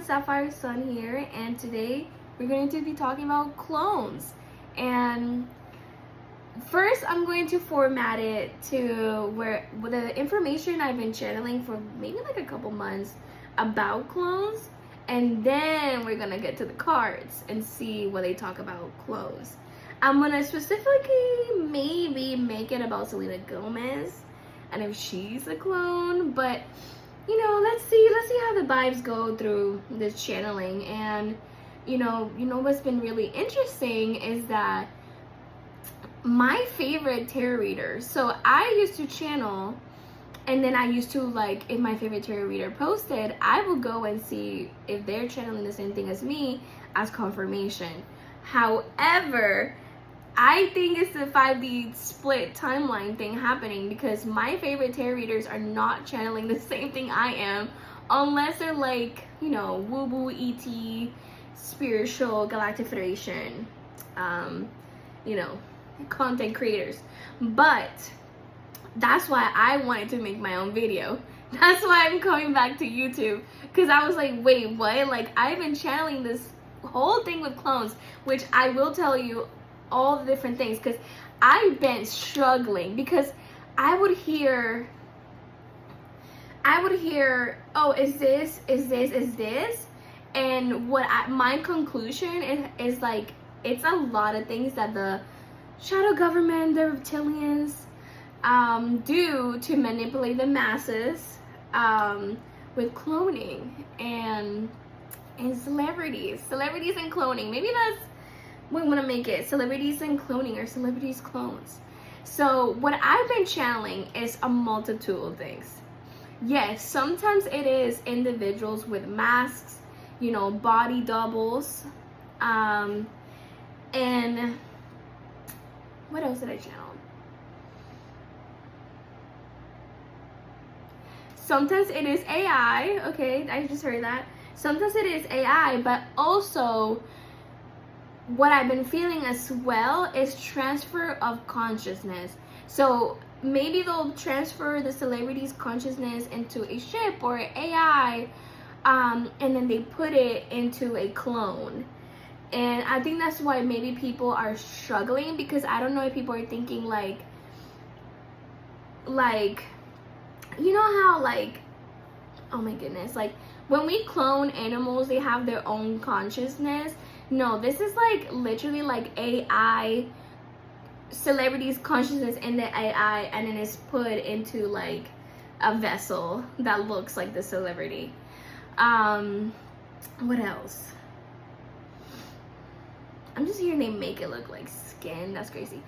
everyone, Saphiree Sunn here, and today we're going to be talking about clones. And first, I'm going to format it to where with the information I've been channeling for maybe like a couple months about clones, and then we're gonna get to the cards and see what they talk about clones. I'm gonna specifically maybe make it about Selena Gomez and if she's a clone, but you know, let's see how the vibes go through this channeling. And you know what's been really interesting is that my favorite tarot readers, so I used to channel, and then I used to, like, if my favorite tarot reader posted, I would go and see if they're channeling the same thing as me as confirmation. However, I think it's the 5D split timeline thing happening because my favorite tarot readers are not channeling the same thing I am, unless they're like, you know, woo-woo, ET, spiritual, Galactic Federation, you know, content creators. But that's why I wanted to make my own video. That's why I'm coming back to YouTube, because I was like, wait, what? Like, I've been channeling this whole thing with clones, which I will tell you all the different things, because I've been struggling, because I would hear, oh, is this, and my conclusion is like, it's a lot of things that the shadow government, the reptilians, do to manipulate the masses, with cloning and celebrities and cloning. Maybe that's we want to make it, celebrities and cloning, or celebrities clones. So what I've been channeling is a multitude of things. Yes, sometimes it is individuals with masks, you know, body doubles, and what else did I channel? Sometimes it is AI. Okay, I just heard that. Sometimes it is AI, but also what I've been feeling as well is transfer of consciousness. So maybe they'll transfer the celebrity's consciousness into a ship or AI, and then they put it into a clone. And I think that's why maybe people are struggling, because I don't know if people are thinking like you know how, like, oh my goodness, like when we clone animals, they have their own consciousness. No, this is like literally like AI, celebrities' consciousness in the AI, and then it's put into like a vessel that looks like the celebrity. What else? I'm just hearing they make it look like skin. That's crazy.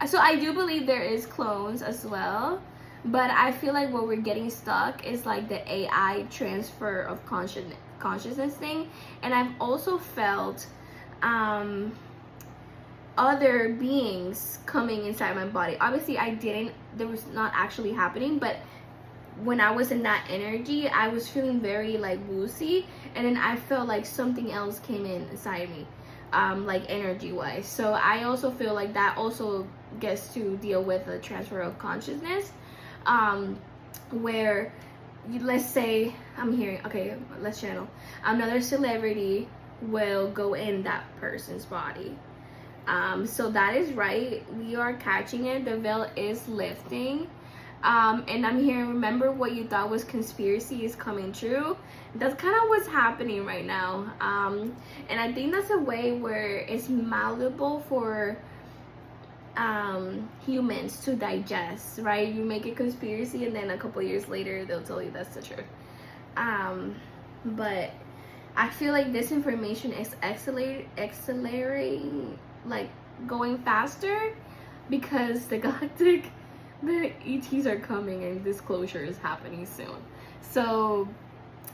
So I do believe there is clones as well, but I feel like where we're getting stuck is like the AI transfer of consciousness thing. And I've also felt other beings coming inside my body. Obviously there was not actually happening, but when I was in that energy, I was feeling very like woozy, and then I felt like something else came inside me, like energy wise. So I also feel like that also gets to deal with the transfer of consciousness, where let's say I'm hearing, okay, let's channel, another celebrity will go in that person's body. So that is right, we are catching it, the veil is lifting. And I'm hearing, remember what you thought was conspiracy is coming true. That's kind of what's happening right now. And I think that's a way where it's malleable for humans to digest, right? You make a conspiracy, and then a couple years later they'll tell you that's the truth. But I feel like this information is accelerating, like going faster, because the ETs are coming and disclosure is happening soon. So,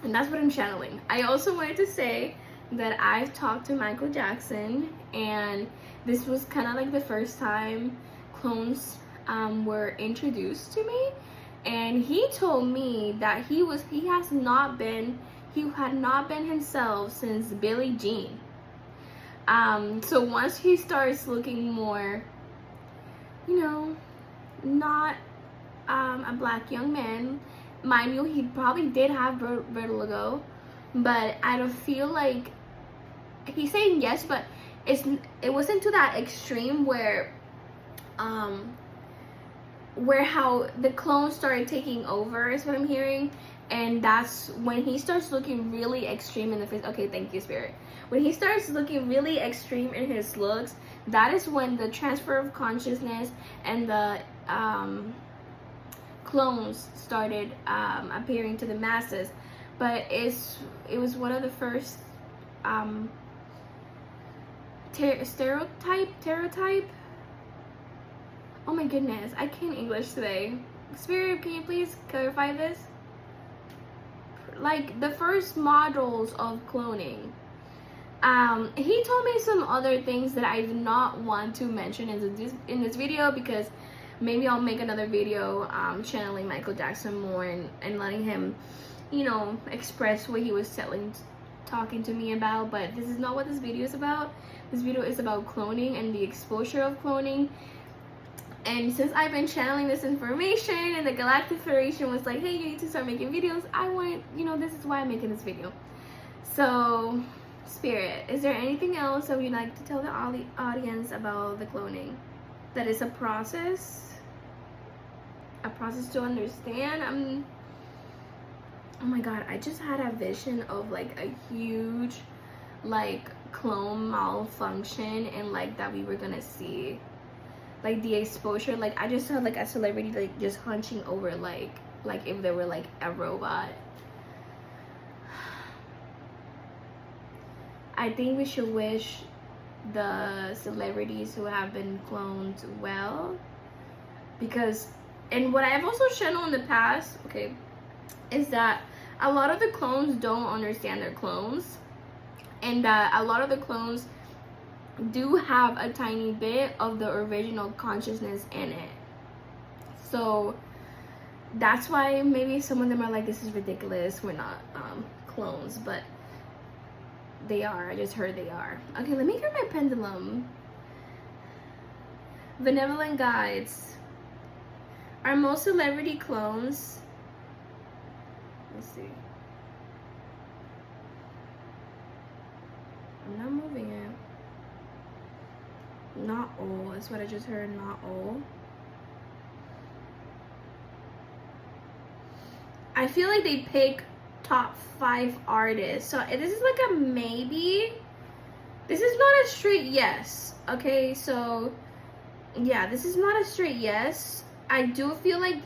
and that's what I'm channeling. I also wanted to say that I've talked to Michael Jackson, and this was kind of like the first time clones were introduced to me, and he told me that he had not been himself since Billie Jean. So once he starts looking more, you know, not a black young man, mind you, he probably did have vertigo, but I don't feel like he's saying yes, but it wasn't to that extreme where how the clone started taking over is what I'm hearing. And that's when he starts looking really extreme in the face. Okay, thank you, Spirit. When he starts looking really extreme in his looks, that is when the transfer of consciousness and the clones started appearing to the masses. But it was one of the first stereotype. Oh my goodness, I can't English today. Spirit, can you please clarify this? Like the first models of cloning. He told me some other things that I do not want to mention in this video, because maybe I'll make another video channeling Michael Jackson more and letting him, you know, express what he was talking to me about. But this is not what this video is about. This video is about cloning and the exposure of cloning. And since I've been channeling this information and the Galactic Federation was like, hey, you need to start making videos, I want, you know, this is why I'm making this video. So, Spirit, is there anything else that you'd like to tell the audience about the cloning? That it's a process to understand. Oh my god, I just had a vision of like a huge like clone malfunction, and like that we were gonna see like the exposure. Like I just saw like a celebrity like just hunching over like if they were like a robot. I think we should wish the celebrities who have been cloned well, because, and what I've also channeled in the past, okay, is that a lot of the clones don't understand their clones, and that a lot of the clones do have a tiny bit of the original consciousness in it. So that's why maybe some of them are like, this is ridiculous, we're not clones, but they are. I just heard they are. Okay, let me get my pendulum. Benevolent guides. Are most celebrity clones? Let's see. I'm not moving it. Not all. That's what I just heard. Not all. I feel like they pick top 5 artists. So this is like a maybe. This is not a straight yes. Okay, so yeah, this is not a straight yes. I do feel like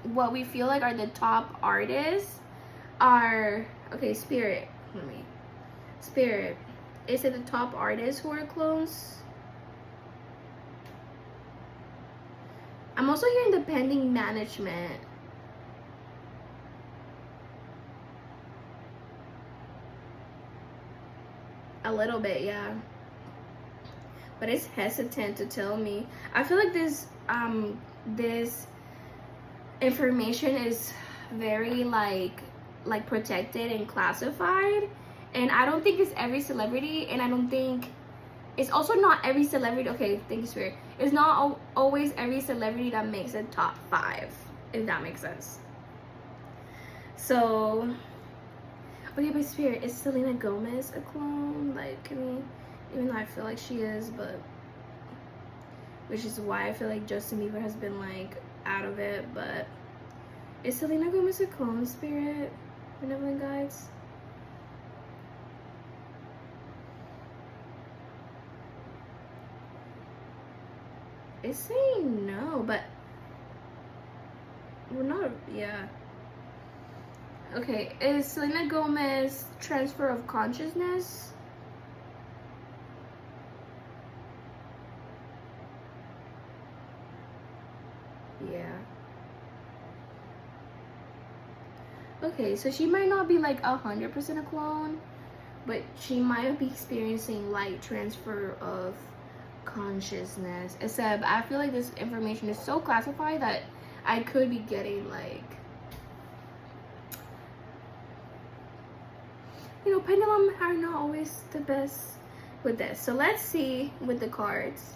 what we feel like are the top artists are, okay, Spirit, let me, Spirit, is it the top artists who are clones? I'm also hearing the pending management. A little bit, yeah. But it's hesitant to tell me. I feel like this information is very like protected and classified, and I don't think it's every celebrity, and I don't think it's also not every celebrity. Okay, thank you, Spirit. It's not always every celebrity that makes a top 5, if that makes sense. So, okay, but Spirit, is Selena Gomez a clone? Like, even though I feel like she is, but which is why I feel like Justin Bieber has been like out of it. But is Selena Gomez a clone, Spirit? Benevolent guides. It's saying no, but we're not. Yeah. Okay, is Selena Gomez transfer of consciousness? Yeah. Okay, so she might not be like 100% a clone, but she might be experiencing light transfer of consciousness. Except I feel like this information is so classified that I could be getting like, you know, pendulum are not always the best with this. So let's see with the cards.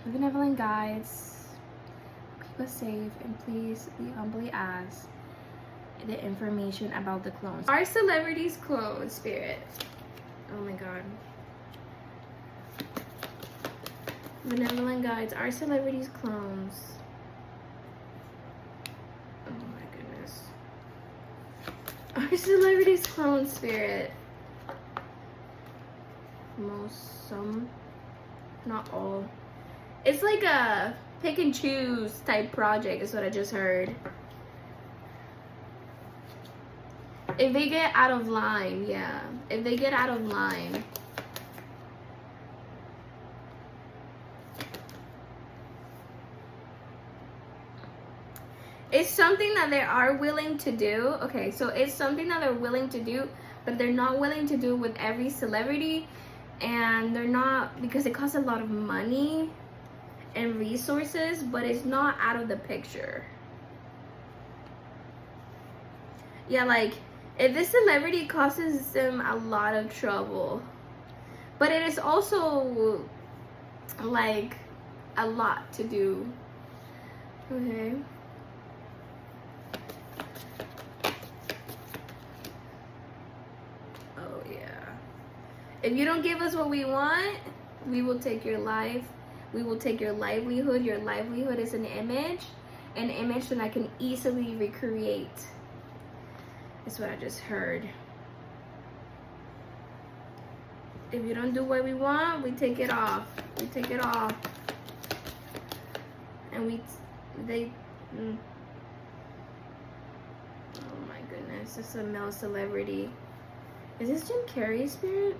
Benevolent guides. keep us safe, and please, we humbly ask the information about the clones. Are celebrities clones, Spirit? Oh my god. Benevolent guides, are celebrities clones? Oh my goodness. Are celebrities clones, Spirit? Most, some, not all. It's like a pick and choose type project is what I just heard. If they get out of line, yeah. If they get out of line. It's something that they are willing to do. Okay, so it's something that they're willing to do, but they're not willing to do with every celebrity. And they're not, because it costs a lot of money and resources, but it's not out of the picture. Yeah, like, if this celebrity causes them a lot of trouble, but it is also, like, a lot to do. Okay. If you don't give us what we want, we will take your life. We will take your livelihood. Your livelihood is an image that I can easily recreate. That's what I just heard. If you don't do what we want, we take it off. We take it off. And oh my goodness, this is a male celebrity. Is this Jim Carrey, Spirit?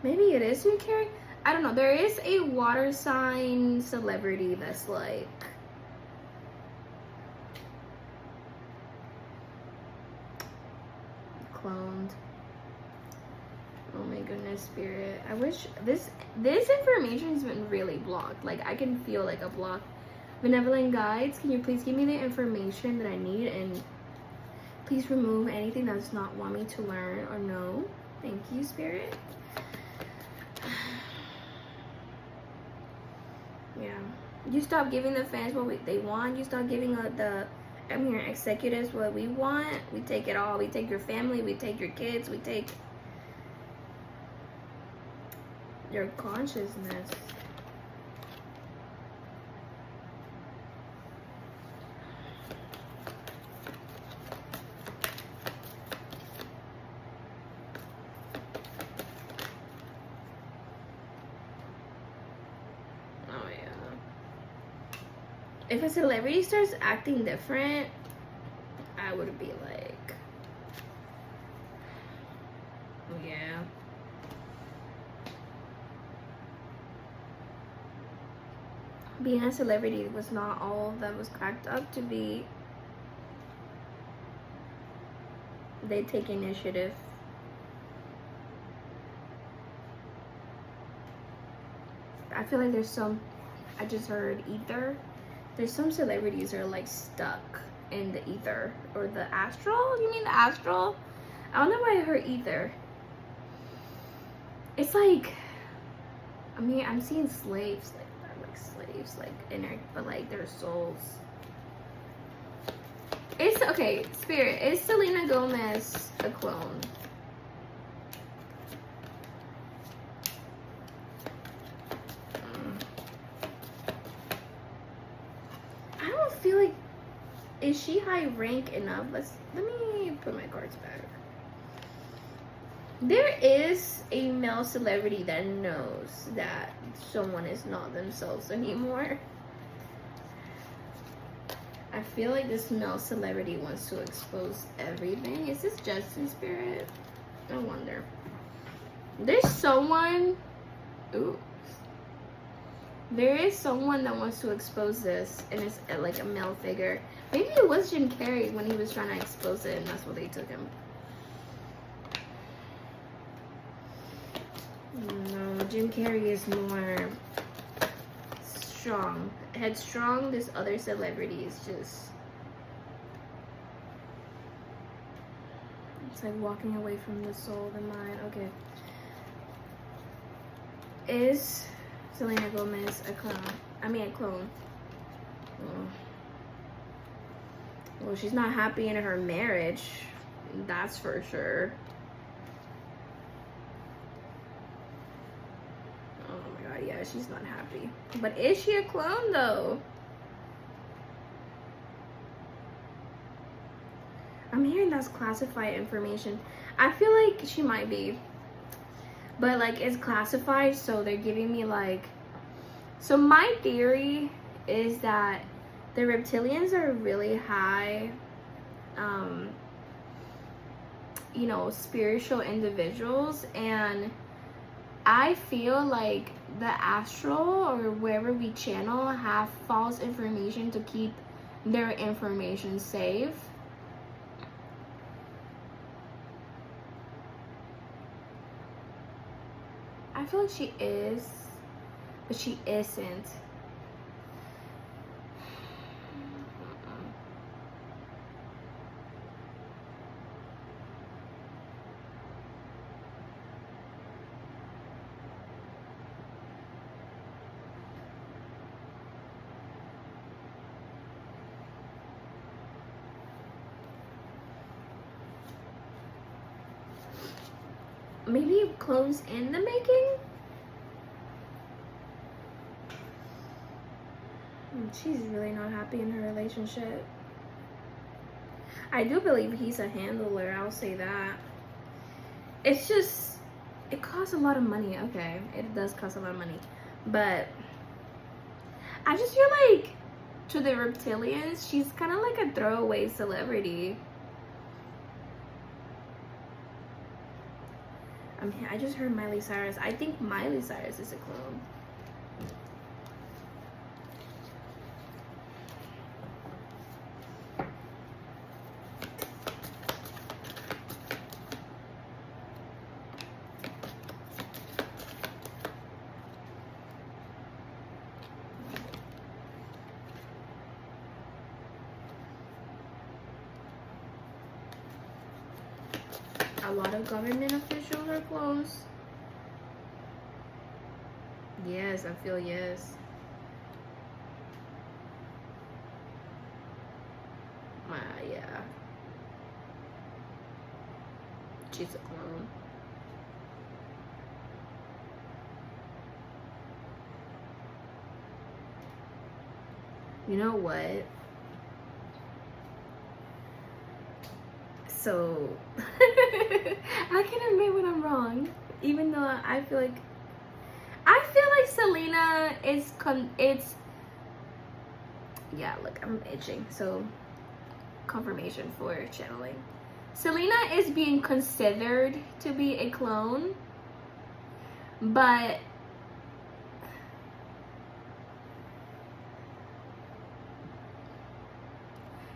Maybe it is Jim Carrey. I don't know. There is a water sign celebrity that's like cloned. Oh my goodness, Spirit. I wish this information's been really blocked. Like, I can feel like a block. Benevolent guides, can you please give me the information that I need, and please remove anything that does not want me to learn or know. Thank you, Spirit. Yeah, you stop giving the fans what they want. You stop giving the executives what we want. We take it all. We take your family. We take your kids. We take your consciousness. If a celebrity starts acting different, I would be like, yeah. Being a celebrity was not all that was cracked up to be. They take initiative. I feel like there's some, I just heard ether. There's some celebrities that are like stuck in the ether or the astral. You mean the astral? I don't know why I heard ether. It's like, I mean, I'm seeing slaves like slaves, like inner, but like their souls. It's okay, Spirit. Is Selena Gomez a clone? Feel like, is she high rank enough? Let me put my cards back. There is a male celebrity that knows that someone is not themselves anymore. I feel like this male celebrity wants to expose everything. Is this Justin, Spirit? I wonder. There's someone. Ooh. There is someone that wants to expose this, and it's like a male figure. Maybe it was Jim Carrey when he was trying to expose it, and that's what they took him. No, Jim Carrey is more strong. Headstrong, this other celebrity is just... It's like walking away from the soul, the mind. Okay. Is Selena Gomez a clone? I mean a clone. Well, she's not happy in her marriage. That's for sure. Oh my god, yeah, she's not happy. But is she a clone though? I'm hearing that's classified information. I feel like she might be. But like it's classified, so they're giving me like, so my theory is that the reptilians are really high you know, spiritual individuals, and I feel like the astral or wherever we channel have false information to keep their information safe. I feel like she is, but she isn't. Maybe clones in the making? She's really not happy in her relationship. I do believe he's a handler, I'll say that. It's just, it costs a lot of money. Okay, it does cost a lot of money. But I just feel like to the reptilians, she's kind of like a throwaway celebrity. I just heard Miley Cyrus. I think Miley Cyrus is a clone. A lot of government officials are clones. Yes, I feel yes. Yeah. She's a clone. You know what? So I can admit when I'm wrong, even though I feel like Selena is yeah, look, I'm itching. So confirmation for channeling. Selena is being considered to be a clone, but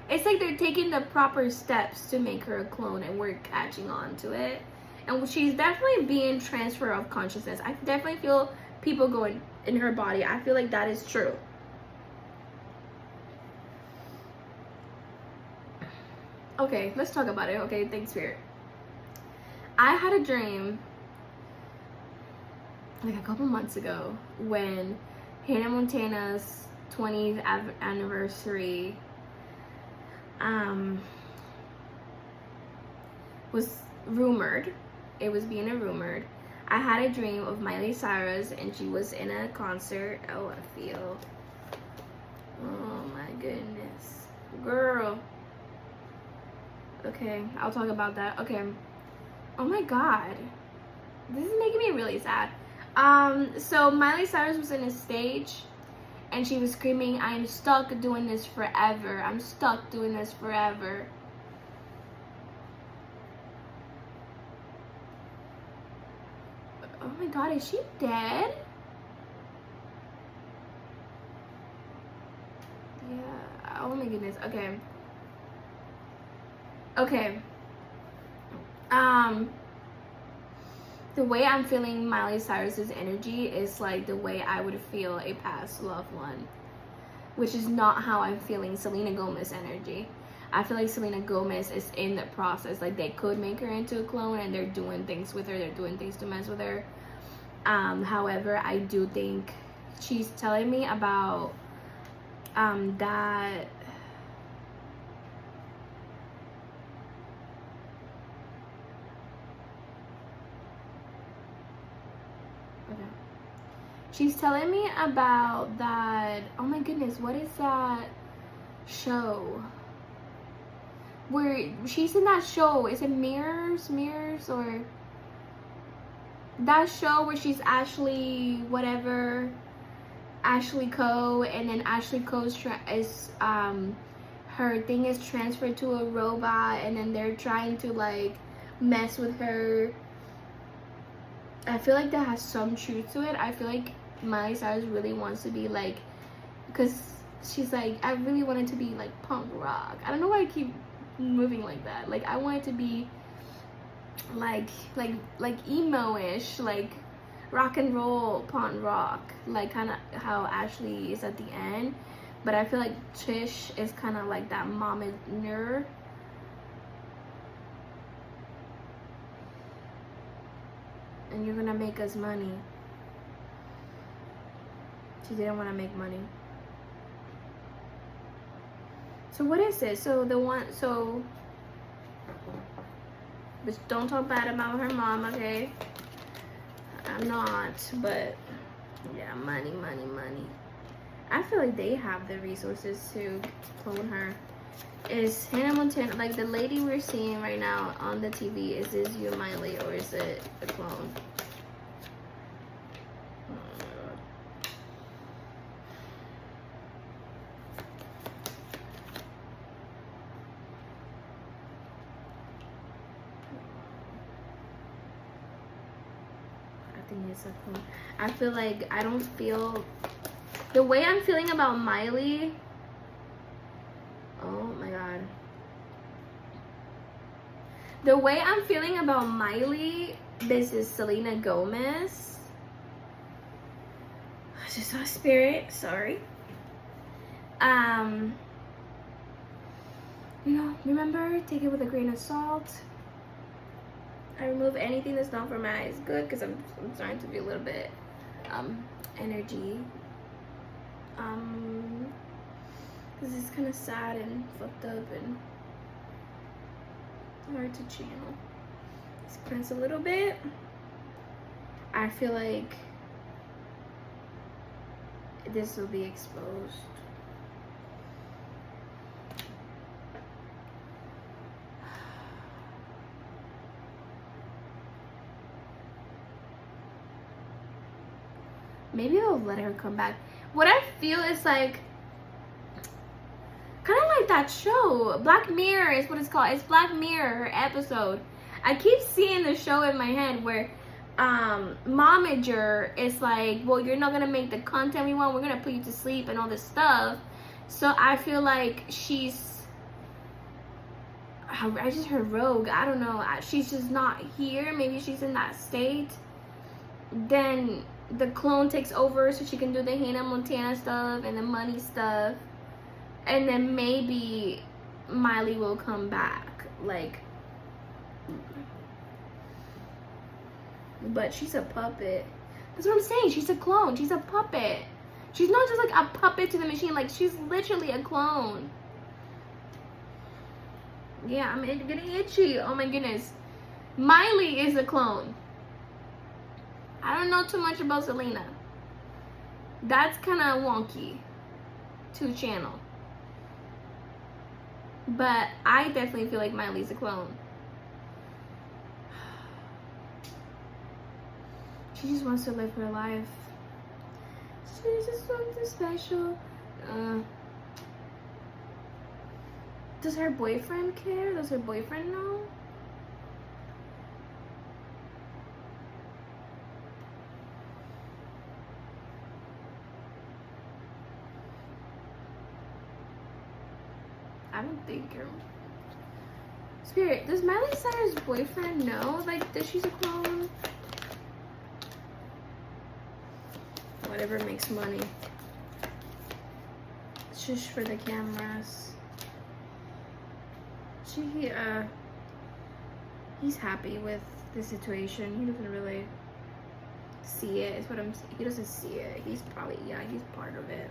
it's like they're taking the proper steps to make her a clone, and we're catching on to it. And she's definitely being transfer of consciousness. I definitely feel people going in her body. I feel like that is true. Okay, let's talk about it. Okay, thanks, Spirit. I had a dream like a couple months ago when Hannah Montana's 20th anniversary was rumored. It was being rumored. I had a dream of Miley Cyrus and she was in a concert. Oh, I feel. Oh my goodness. Girl. Okay, I'll talk about that. Okay. Oh my god. This is making me really sad. So Miley Cyrus was in a stage and she was screaming, "I'm stuck doing this forever. I'm stuck doing this forever." Oh my god, is she dead? Yeah. Oh my goodness. Okay. Okay. The way I'm feeling Miley Cyrus's energy is like the way I would feel a past loved one, which is not how I'm feeling Selena Gomez energy. I feel like Selena Gomez is in the process. Like they could make her into a clone and they're doing things with her. They're doing things to mess with her. However, I do think she's telling me about that she's telling me about that. Oh my goodness, what is that show where she's in that show? Is it Mirrors, or that show where she's Ashley whatever, Ashley Co, and then Ashley Co's her thing is transferred to a robot, and then they're trying to like mess with her. I feel like that has some truth to it. I feel like Miley Cyrus really wants to be like, because she's like, I really wanted to be like punk rock. I don't know why I keep moving like that. Like I want it to be like emo-ish, like rock and roll punk rock, like kind of how Ashley is at the end. But I feel like Trish is kind of like that mom-er. And you're gonna make us money. She didn't want to make money. So what is this? So the one, so but don't talk bad about her mom, okay? I'm not, but yeah, money. I feel like they have the resources to clone her. Is Hannah Montana, like the lady we're seeing right now on the TV, is this you, Miley, or is it a clone? I feel like I don't feel the way I'm feeling about Miley. Oh my god. The way I'm feeling about Miley, this is Selena Gomez. I just saw Spirit, sorry. You know, remember, take it with a grain of salt. I remove anything that's not for my eyes. Good, because I'm starting to be a little bit energy. Because it's kind of sad and fucked up and hard to channel. Let's cleanse a little bit. I feel like this will be exposed. Maybe I'll let her come back. What I feel is like, kind of like that show, Black Mirror is what it's called. It's Black Mirror, her episode. I keep seeing the show in my head where momager is like, well, you're not gonna make the content we want. We're gonna put you to sleep and all this stuff. So I feel like she's, I just heard rogue. I don't know. She's just not here. Maybe she's in that state. Then the clone takes over so she can do the Hannah Montana stuff and the money stuff, and then maybe Miley will come back, like, but she's a puppet. That's what I'm saying. She's a clone. She's a puppet. She's not just like a puppet to the machine, like she's literally a clone. Yeah, I'm getting itchy. Oh my goodness. Miley is a clone. I don't know too much about Selena. That's kind of wonky to channel. But I definitely feel like Miley's a clone. She just wants to live her life. She's just something special. Does her boyfriend care? Does her boyfriend know? I don't think her. Spirit, does Miley Cyrus' boyfriend know, like, that she's a clone? Whatever makes money. It's just for the cameras. He's happy with the situation. He doesn't really see it. Is what I'm saying. He doesn't see it. He's probably, yeah, he's part of it.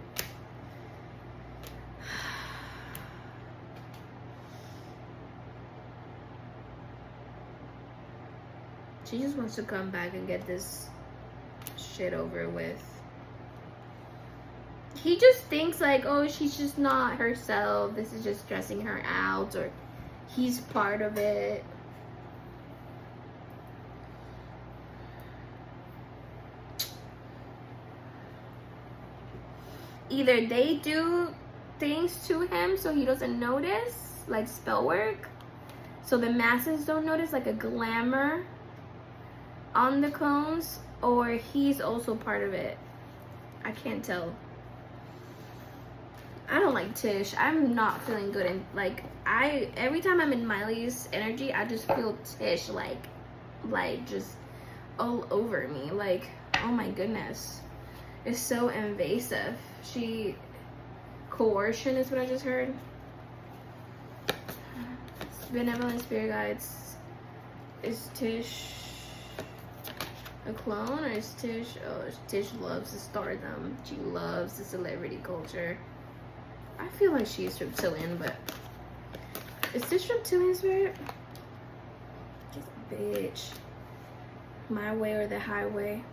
She just wants to come back and get this shit over with. He just thinks like, oh, she's just not herself. This is just stressing her out, or he's part of it. Either they do things to him so he doesn't notice, like Spellwork, so the masses don't notice, like a glamour on the clones, or he's also part of it. I can't tell. I don't like Tish. I'm not feeling good, and like every time I'm in Miley's energy, I just feel Tish like just all over me. Like, oh my goodness, it's so invasive. Coercion is what I just heard. Benevolent spirit guides. Is Tish a clone, or is Tish? Oh, Tish loves the stardom. She loves the celebrity culture. I feel like she's reptilian, but is Tish reptilian spirit? Bitch. My way or the highway.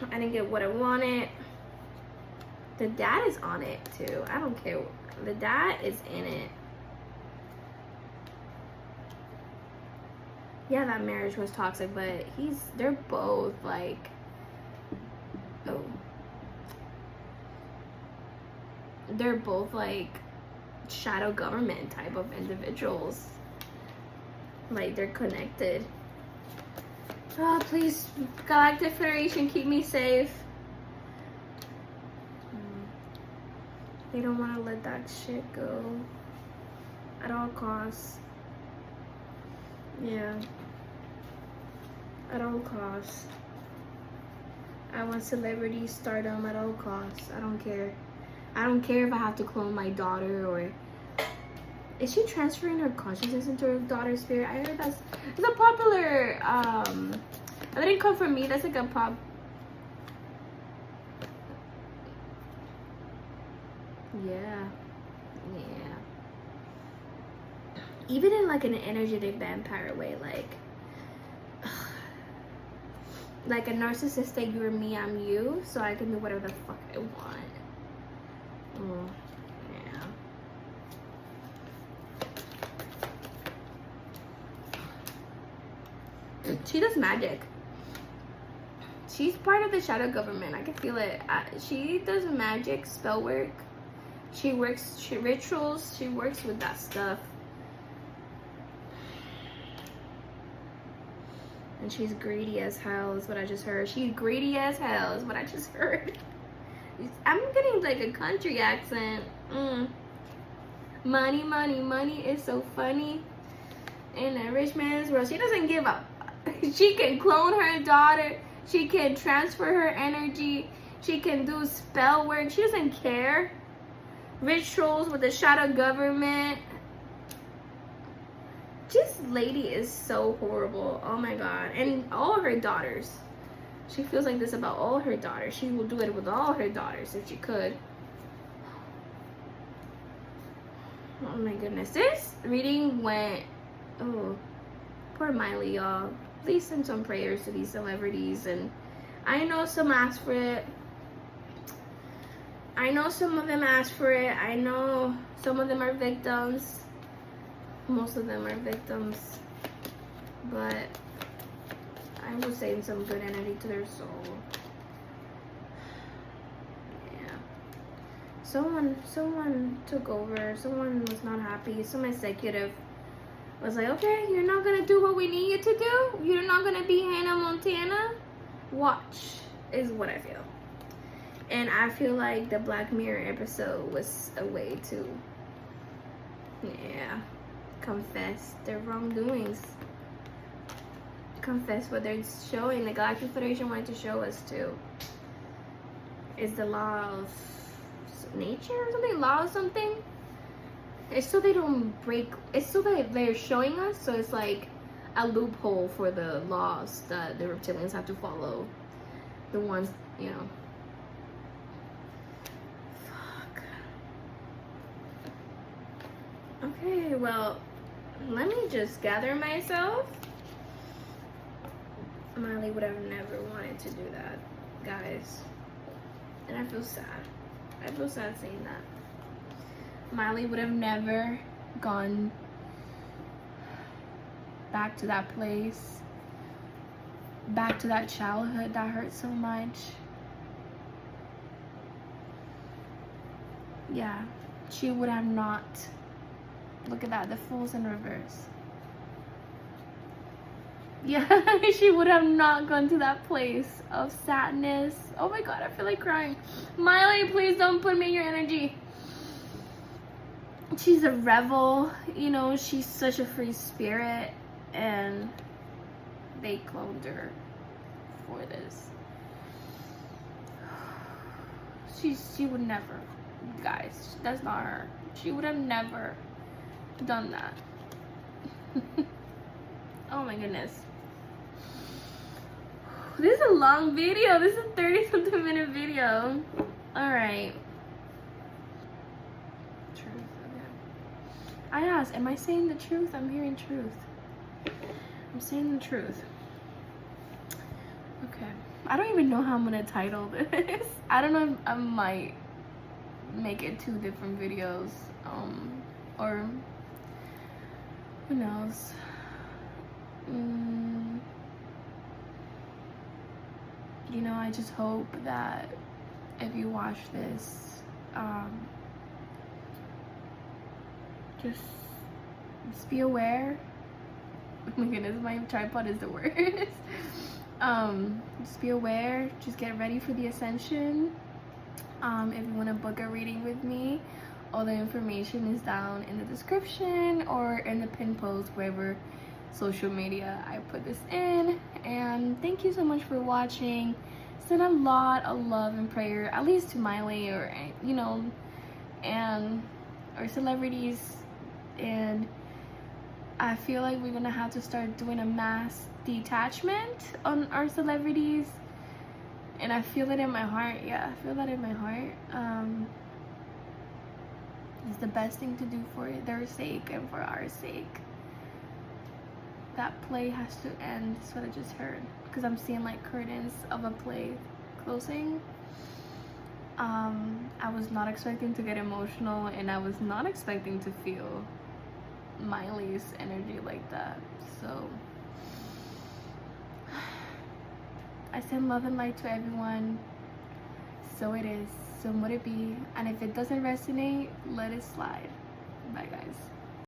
I didn't get what I wanted. The dad is on it too. I don't care. The dad is in it. Yeah, that marriage was toxic, but they're both like, oh. They're both like shadow government type of individuals. Like, they're connected. Oh, please, Galactic Federation, keep me safe. They don't want to let that shit go at all costs. Yeah. At all costs. I want celebrity stardom at all costs. I don't care. I don't care if I have to clone my daughter, or is she transferring her consciousness into her daughter's spirit? I heard it's a popular that didn't come from me. That's like a pop. Yeah. Even in like an energetic vampire way, like a narcissistic, you're me, I'm you, so I can do whatever the fuck I want. Yeah. She does magic. She's part of the shadow government. I can feel it. She does magic, spell work. She rituals. She works with that stuff. And she's greedy as hell is what I just heard. She's greedy as hell is what I just heard. I'm getting like a country accent. Money, money, money is so funny. In a rich man's world, she doesn't give up. She can clone her daughter. She can transfer her energy. She can do spell work. She doesn't care. Rituals with the shadow government. This lady is so horrible. Oh my god. And all her daughters. She feels like this about all her daughters. She will do it with all her daughters if she could. Oh my goodness. This reading went... Oh, poor Miley, y'all. Please send some prayers to these celebrities. And I know some asked for it. I know some of them asked for it. I know some of them are victims. Most of them are victims. But I will send some good energy to their soul. Yeah. Someone took over. Someone was not happy. Some executive was like, okay, you're not gonna do what we need you to do? You're not gonna be Hannah Montana? Watch, is what I feel. And I feel like the Black Mirror episode was a way to, yeah, confess their wrongdoings. Confess what they're showing. The Galactic Federation wanted to show us too. Is the law of nature or something? Law of something? It's so they don't break. It's so that they're showing us. So it's like a loophole for the laws that the reptilians have to follow. The ones, you know. Fuck. Okay, well, let me just gather myself. Miley would have never wanted to do that, guys. And I feel sad. I feel sad saying that. Miley would have never gone back to that place, back to that childhood that hurt so much. Yeah, she would have not. Look at that, the Fool's in reverse. Yeah, she would have not gone to that place of sadness. Oh my god, I feel like crying. Miley, please don't put me in your energy. She's a rebel, you know, she's such a free spirit, and they cloned her for this. She would never, guys, that's not her. She would have never done that. Oh my goodness. This is a long video. This is a 30-something minute video. Alright. Truth, okay. I asked, am I saying the truth? I'm hearing truth. I'm saying the truth. Okay. I don't even know how I'm gonna title this. I don't know if I might make it 2 different videos. Or who knows? You know, I just hope that if you watch this, just be aware. Oh my goodness, my tripod is the worst. Just be aware. Just get ready for the ascension. If you want to book a reading with me, all the information is down in the description or in the pin post, wherever social media I put this in. And thank you so much for watching. Send a lot of love and prayer, at least to Miley, or you know, and our celebrities. And I feel like we're gonna have to start doing a mass detachment on our celebrities, and I feel it in my heart. Yeah, I feel that in my heart. It's the best thing to do for their sake and for our sake. That play has to end. That's what I just heard, because I'm seeing like curtains of a play closing. I was not expecting to get emotional, and I was not expecting to feel Miley's energy like that. So I send love and light to everyone. So it is, so would it be. And if it doesn't resonate, let it slide. Bye guys.